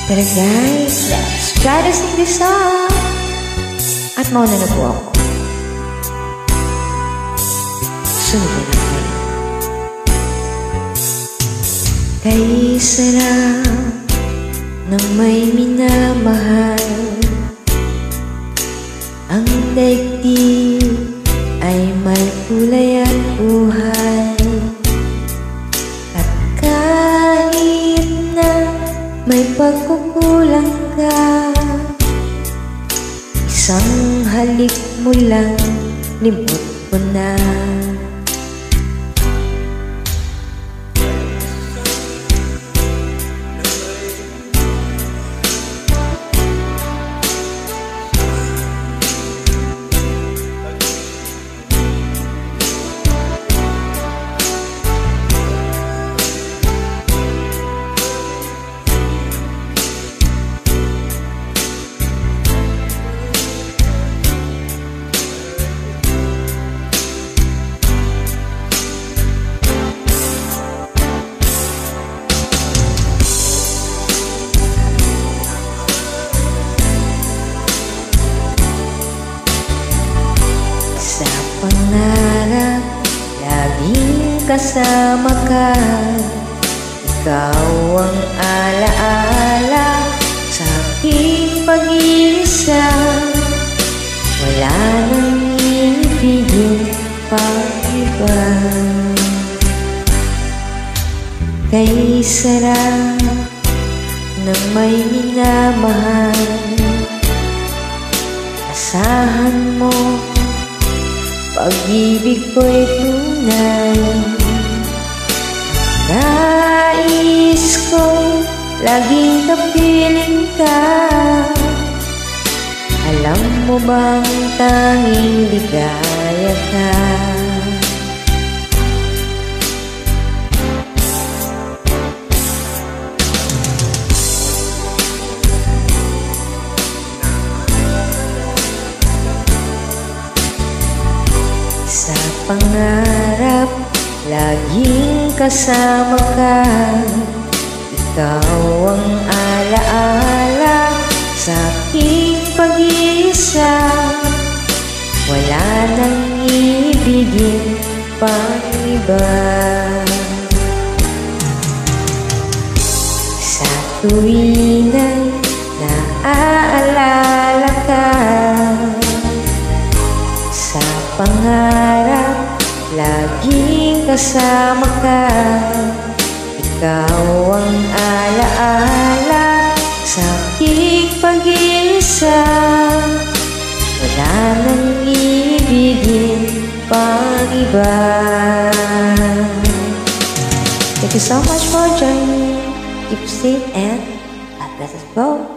Pero guys, let's try to sing this song. At mauna na po ako. Sunod na lang kayo. Kay sarap ng may minamahal, ang daigdig ay may kulay at buhay. At kahit na may pagkukulang ka, isang halik mo lang, limot ko na. Pangarap, laging kasama ka. Ikaw ang alaala sa aking pag-iisa. Wala nang ibigin pang iba. Kay sarap ng may minamahal, asahan mo pag-ibig ko'y tunay. Nais ko'y laging kapiling ka. Alam mo bang tanging ligaya ka? Sa pangarap, laging kasama ka. Ikaw ang alaala sa aking pag-iisa. Wala nang ibigin pang iba. Sa tuwing ay naaalala ka, sa pangarap, laging kasama ka. Ikaw ang alaala sa aking pag-iisa. Wala nang ibigin pang iba. Thank you so much for joining. Keep safe and God bless us both.